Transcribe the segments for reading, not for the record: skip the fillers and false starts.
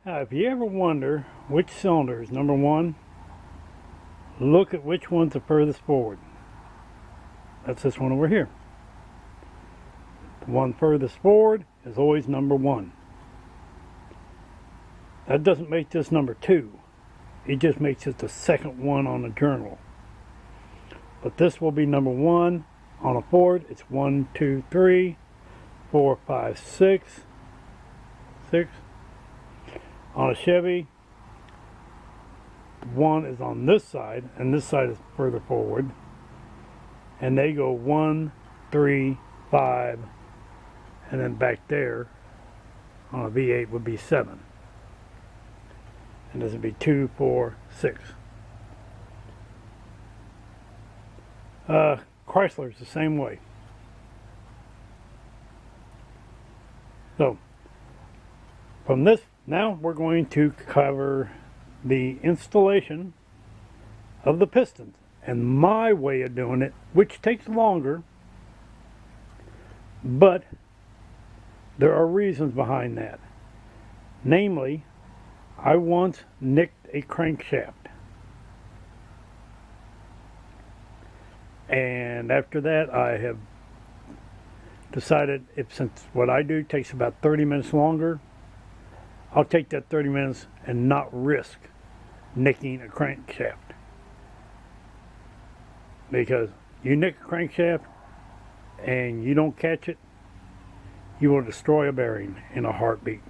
Now, if you ever wonder which cylinder is number one, look at which one's the furthest forward. That's this one over here. The one furthest forward is always number one. That doesn't make this number two. It just makes it the second one on the journal. But this will be number one on a Ford. It's 1, 2, 3, 4, 5, 6. 6. On a Chevy, one is on this side, and this side is further forward. And they go 1, 3, 5, and then back there on a V8 would be 7. And this would be 2, 4, 6. Chrysler's the same way. So, from this, now we're going to cover the installation of the pistons and my way of doing it, which takes longer, but there are reasons behind that. Namely, I once nicked a crankshaft, and after that I have decided, since what I do takes about 30 minutes longer, I'll take that 30 minutes and not risk nicking a crankshaft. Because you nick a crankshaft and you don't catch it, you will destroy a bearing in a heartbeat.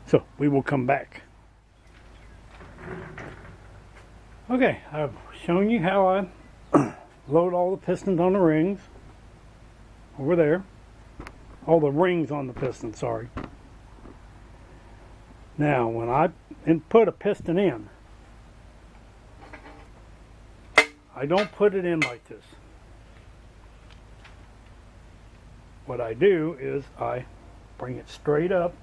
So we will come back. Okay, I've shown you how I load all the pistons on the rings over there. All the rings on the piston, sorry. Now, when I put a piston in, I don't put it in like this. What I do is I bring it straight up,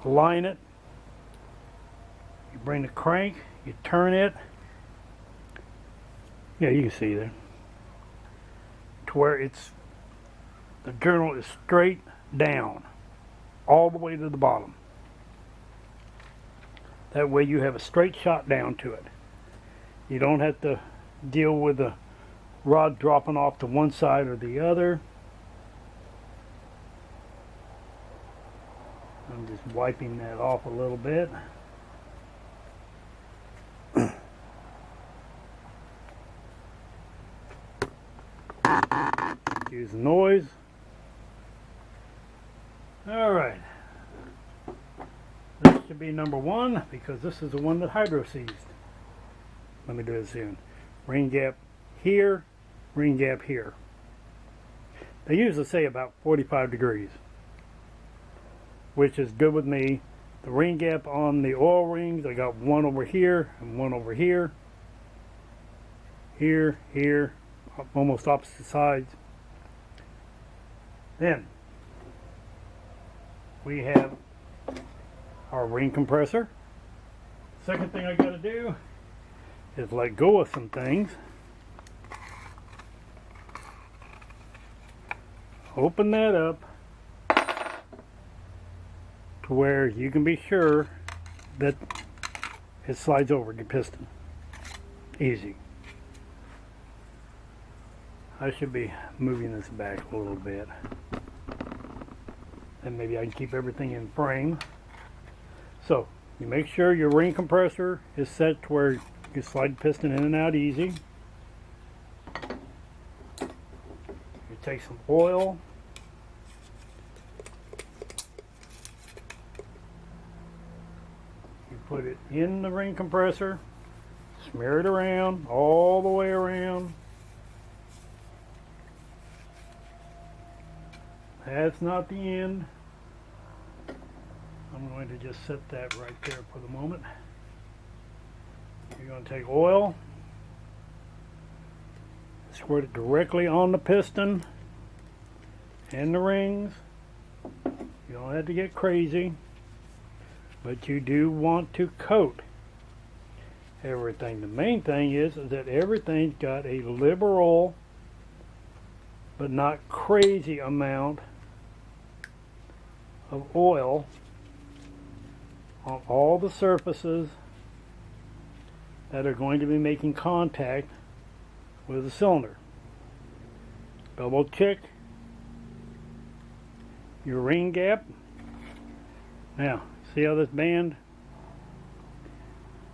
align it, you bring the crank, you turn it, yeah, you can see there, to where the journal is straight down all the way to the bottom. That way you have a straight shot down to it. You don't have to deal with the rod dropping off to one side or the other. I'm just wiping that off a little bit. Use the noise. Alright. This should be number one because this is the one that hydro seized. Let me do this again. Ring gap here, ring gap here. They usually say about 45 degrees, which is good with me. The ring gap on the oil rings, I got one over here and one over here. Here, here, almost opposite sides. Then we have our ring compressor. Second thing I got to do is let go of some things. Open that up to where you can be sure that it slides over the piston. Easy. I should be moving this back a little bit. And maybe I can keep everything in frame. So, you make sure your ring compressor is set to where you can slide the piston in and out easy. You take some oil. You put it in the ring compressor. Smear it around, all the way around. That's not the end. I'm going to just set that right there for the moment. You're going to take oil, squirt it directly on the piston and the rings. You don't have to get crazy, but you do want to coat everything. The main thing is that everything's got a liberal but not crazy amount of oil on all the surfaces that are going to be making contact with the cylinder. Double check your ring gap. Now, see how this band,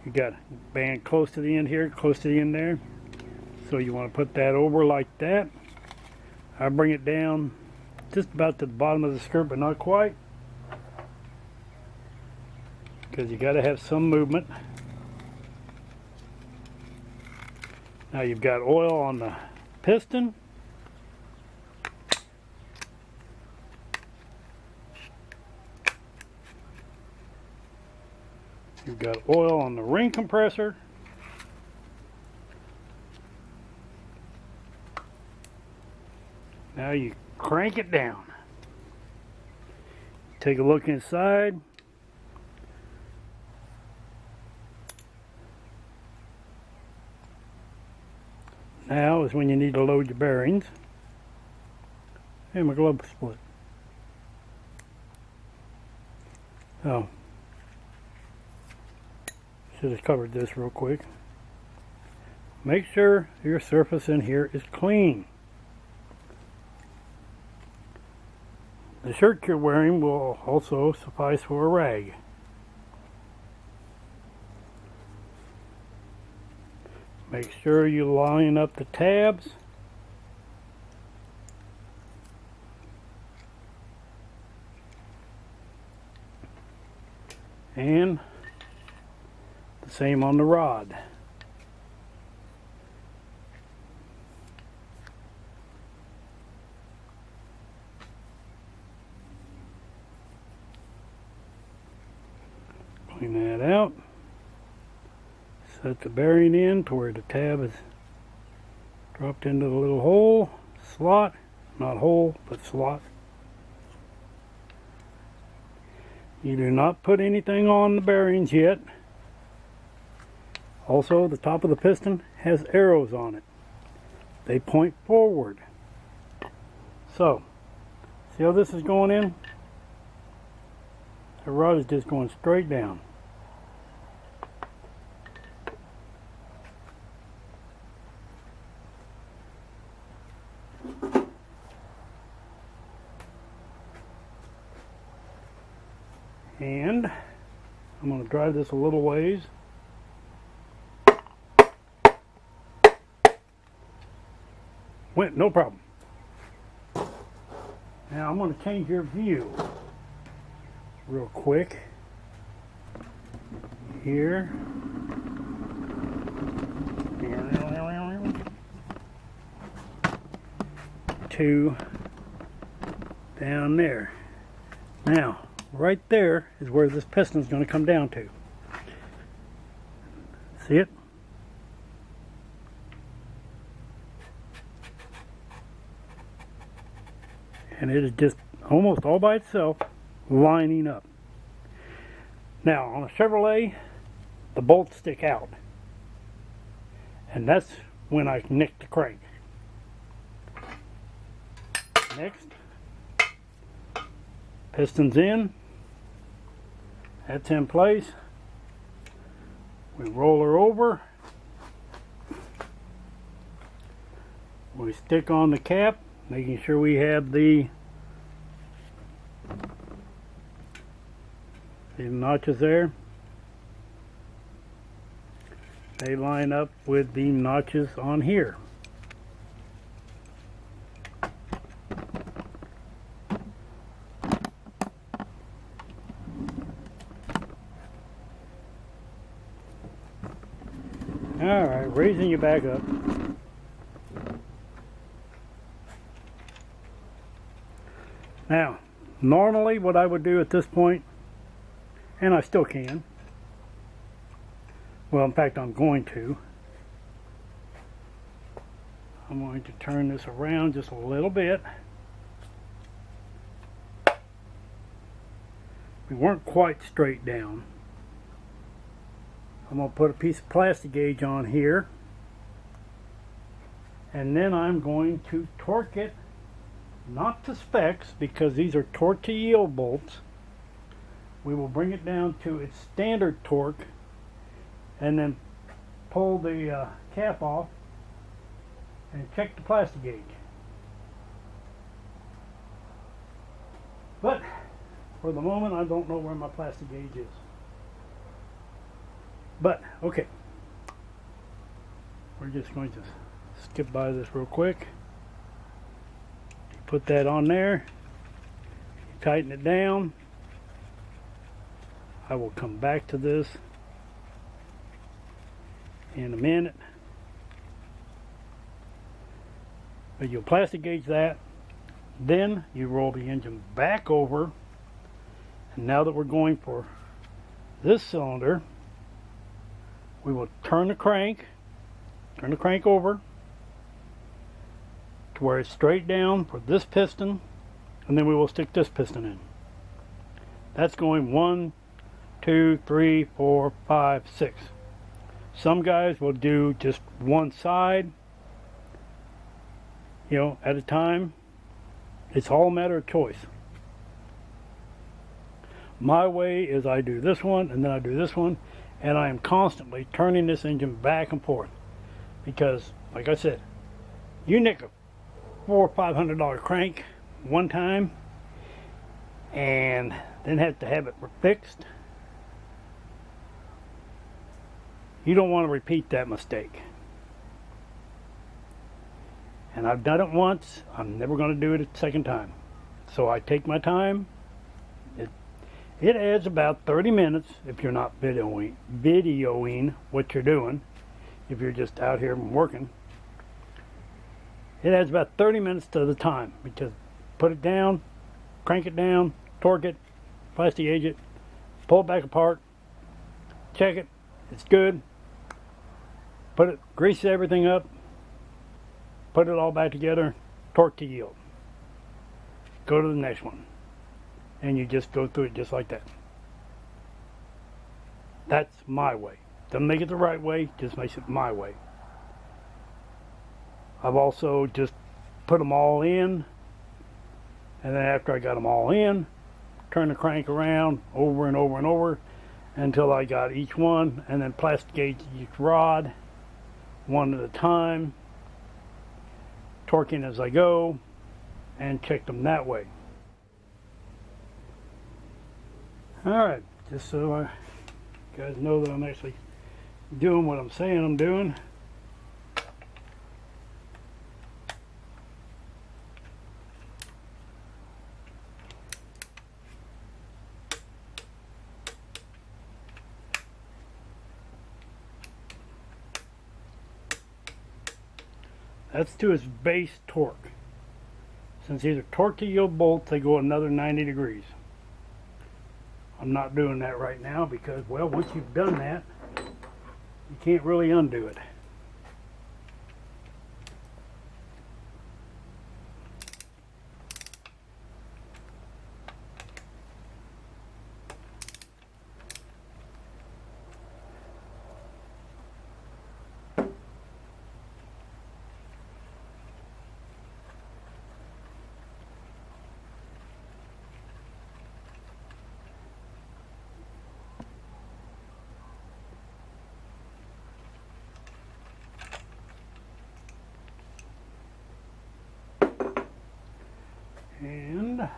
you got band close to the end here, close to the end there. So you want to put that over like that. I bring it down just about to the bottom of the skirt, but not quite, because you got to have some movement. Now you've got oil on the piston. You've got oil on the ring compressor. Now you crank it down. Take a look inside. Now is when you need to load your bearings. Hey, my glove split. Oh. Should have covered this real quick. Make sure your surface in here is clean. The shirt you're wearing will also suffice for a rag. Make sure you line up the tabs. And the same on the rod. Clean that out. Set the bearing in to where the tab is dropped into the little hole, slot, not hole, but slot. You do not put anything on the bearings yet. Also, the top of the piston has arrows on it. They point forward. So, see how this is going in? The rod is just going straight down. And I'm going to drive this a little ways. Went, no problem. Now I'm going to change your view real quick. Here. To down there. Now, right there is where this piston is going to come down to. See it? And it is just almost all by itself lining up. Now, on a Chevrolet, the bolts stick out. And that's when I nick the crank. Next, piston's in. That's in place. We roll her over. We stick on the cap, making sure we have the notches there. They line up with the notches on here. Alright, raising you back up. Now, normally what I would do at this point, and I still can, well, in fact I'm going to turn this around just a little bit. We weren't quite straight down. I'm going to put a piece of plastic gauge on here, and then I'm going to torque it not to specs, because these are torque to yield bolts. We will bring it down to its standard torque and then pull the cap off and check the plastic gauge. But for the moment, I don't know where my plastic gauge is. But okay, we're just going to skip by this real quick. Put that on there, tighten it down. I will come back to this in a minute. But you'll plastic gauge that. Then you roll the engine back over. And now that we're going for this cylinder, we will turn the crank over to where it's straight down for this piston, and then we will stick this piston in. That's going 1, 2, 3, 4, 5, 6. Some guys will do just one side, at a time. It's all a matter of choice. My way is I do this one and then I do this one, and I am constantly turning this engine back and forth, because like I said, you nick a $400 or $500 crank one time and then have to have it fixed. You don't want to repeat that mistake. And I've done it once. I'm never going to do it a second time. So I take my time. It adds about 30 minutes if you're not videoing what you're doing. If you're just out here working, it adds about 30 minutes to the time, because put it down, crank it down, torque it, plastic gauge it, pull it back apart, check it, it's good, grease everything up, put it all back together, torque to yield. Go to the next one. And you just go through it just like that. That's my way. Doesn't make it the right way, just makes it my way. I've also just put them all in, and then after I got them all in, turn the crank around over and over and over until I got each one, and then plastic gauge each rod one at a time, torquing as I go, and check them that way. Alright, just so you guys know that I'm actually doing what I'm saying I'm doing. That's to its base torque. Since these are torque to yield bolts, they go another 90 degrees. I'm not doing that right now because, well, once you've done that, you can't really undo it. And the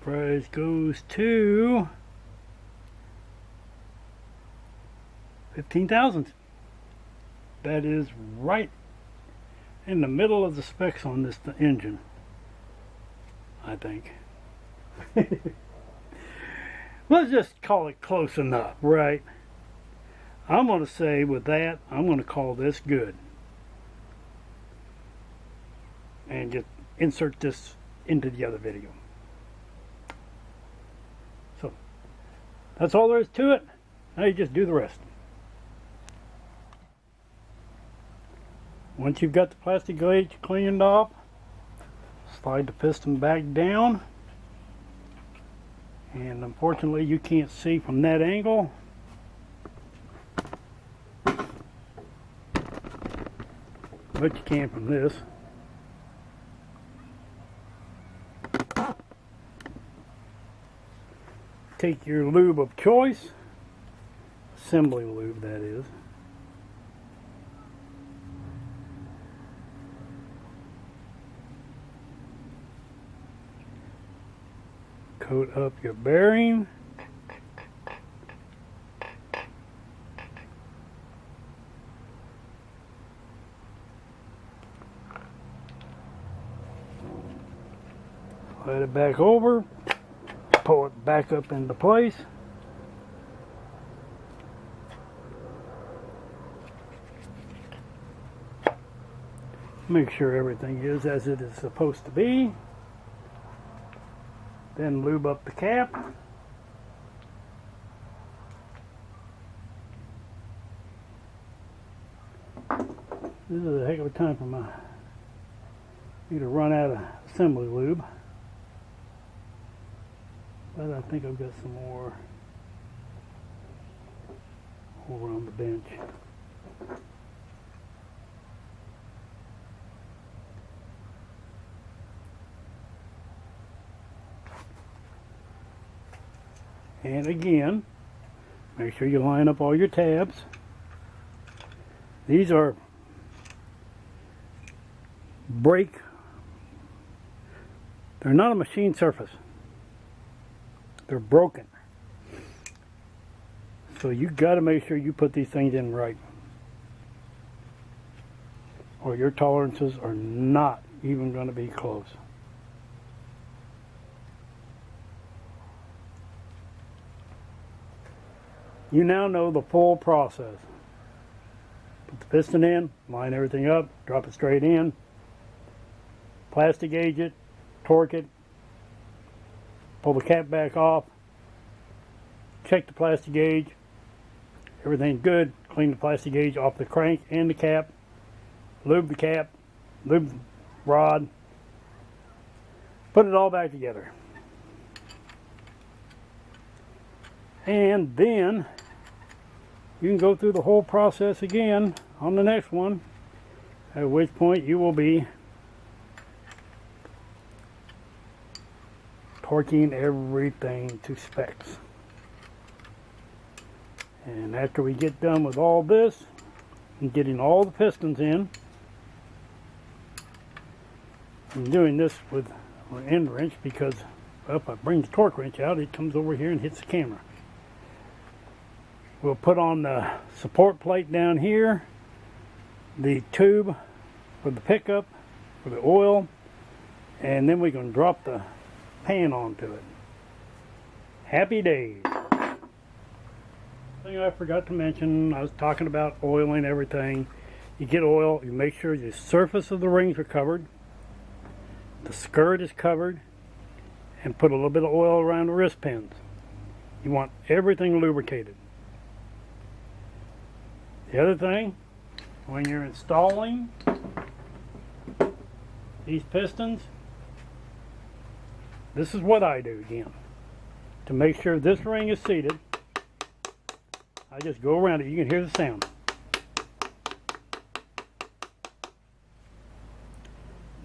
prize goes to 15,000. That is right in the middle of the specs on this engine, I think. Let's just call it close enough, right? I'm going to say with that, I'm going to call this good. And just insert this into the other video. So that's all there is to it. Now you just do the rest. Once you've got the plastic gauge cleaned off, slide the piston back down, and unfortunately you can't see from that angle. But what you can from this. Take your lube of choice, assembly lube that is. Coat up your bearing. Slide it back over, pull it back up into place. Make sure everything is as it is supposed to be. Then lube up the cap. This is a heck of a time for me to run out of assembly lube. But I think I've got some more over on the bench. And again, make sure you line up all your tabs. These are brake. They're not a machine surface. They're broken. So you got to make sure you put these things in right, or your tolerances are not even going to be close. You now know the full process. Put the piston in, line everything up, drop it straight in, plastic gauge it, torque it, pull the cap back off, check the plastic gauge, everything's good, clean the plastic gauge off the crank and the cap, lube the cap, lube the rod, put it all back together. And then you can go through the whole process again on the next one, at which point you will be torquing everything to specs. And after we get done with all this and getting all the pistons in, I'm doing this with an end wrench because well, if I bring the torque wrench out, it comes over here and hits the camera. We'll put on the support plate down here, the tube for the pickup, for the oil, and then we can drop the pan onto it. Happy days. Thing I forgot to mention, I was talking about oiling everything. You get oil, you make sure the surface of the rings are covered, the skirt is covered, and put a little bit of oil around the wrist pins. You want everything lubricated. The other thing, when you're installing these pistons, this is what I do again. To make sure this ring is seated, I just go around it. You can hear the sound.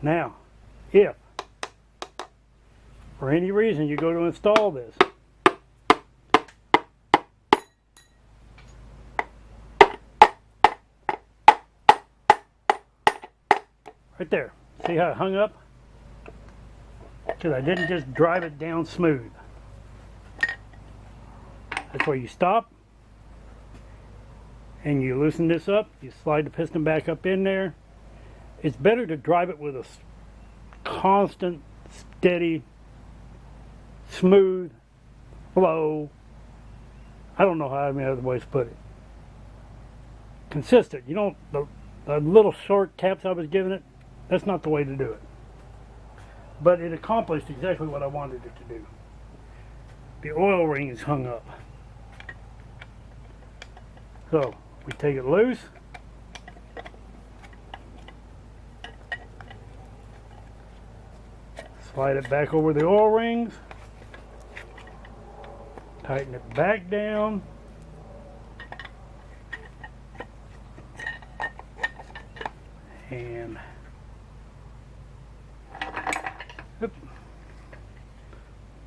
Now, if for any reason you go to install this, right there. See how it hung up? Because I didn't just drive it down smooth. That's where you stop. And you loosen this up. You slide the piston back up in there. It's better to drive it with a constant, steady, smooth flow. I don't know how many other ways to put it. Consistent. You don't, the little short taps I was giving it, that's not the way to do it. But it accomplished exactly what I wanted it to do. The oil ring is hung up. So, we take it loose. Slide it back over the oil rings. Tighten it back down. And oop,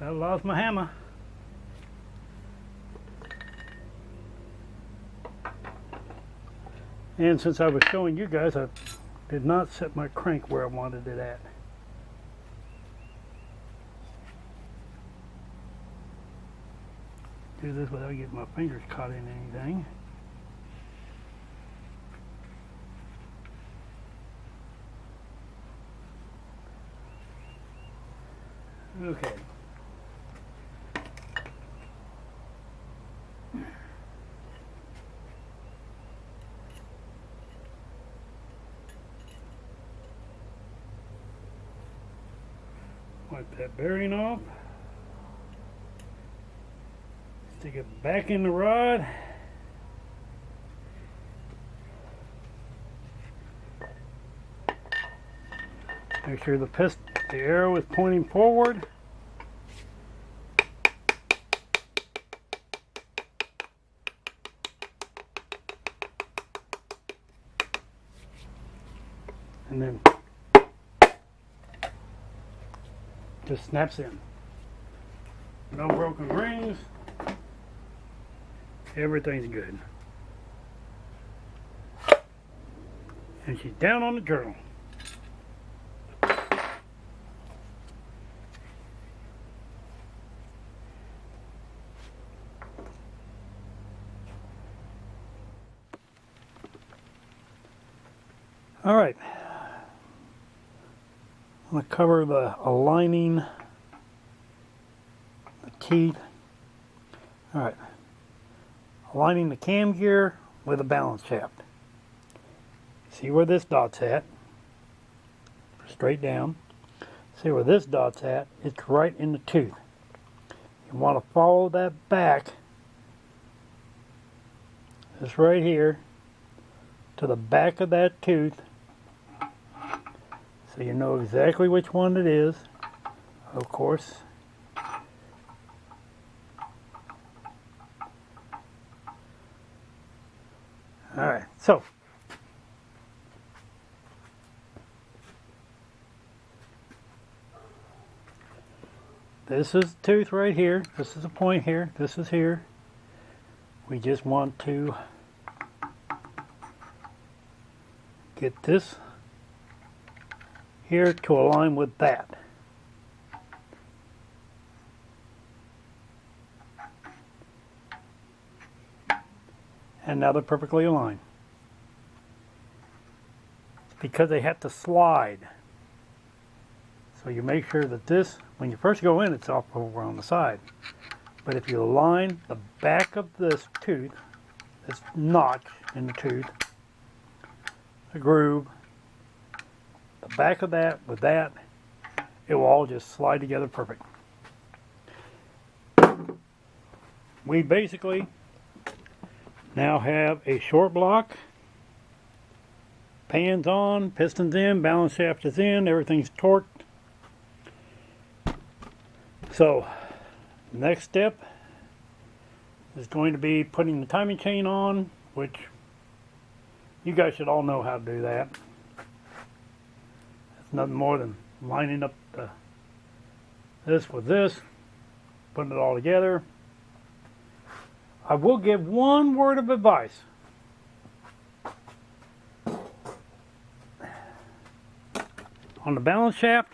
I lost my hammer. And since I was showing you guys, I did not set my crank where I wanted it at. Do this without getting my fingers caught in anything. Okay. Wipe that bearing off. Stick it back in the rod. Make sure the arrow is pointing forward. And then just snaps in. No broken rings. Everything's good. And she's down on the journal. All right. I'm going to cover the aligning the teeth. All right. Aligning the cam gear with a balance shaft. See where this dot's at? Straight down. See where this dot's at? It's right in the tooth. You want to follow that back. This right here to the back of that tooth. So you know exactly which one it is, of course. Alright, so this is the tooth right here. This is the point here. This is here. We just want to get this here to align with that. And now they're perfectly aligned. Because they have to slide. So you make sure that this, when you first go in, it's off over on the side. But if you align the back of this tooth, this notch in the tooth, the groove, the back of that with that, it will all just slide together perfect. We basically now have a short block, pans on, pistons in, balance shaft is in, everything's torqued. So, next step is going to be putting the timing chain on, which you guys should all know how to do that. It's nothing more than lining up this with this, putting it all together. I will give one word of advice. On the balance shaft,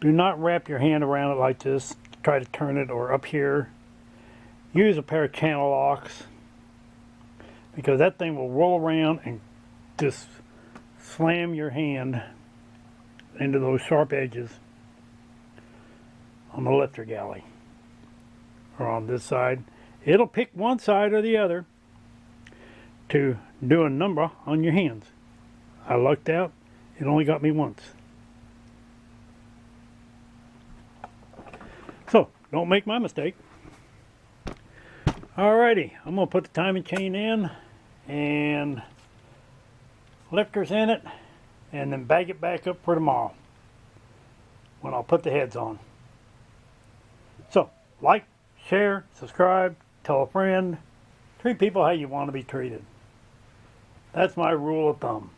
do not wrap your hand around it like this. Try to turn it, or up here. Use a pair of channel locks, because that thing will roll around and just slam your hand into those sharp edges on the lifter galley. Or on this side. It'll pick one side or the other to do a number on your hands. I lucked out. It only got me once. So, don't make my mistake. Alrighty, I'm going to put the timing chain in and lifters in it, and then bag it back up for tomorrow when I'll put the heads on. So, like, share, subscribe, tell a friend, treat people how you want to be treated. That's my rule of thumb.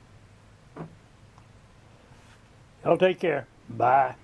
Y'all take care. Bye.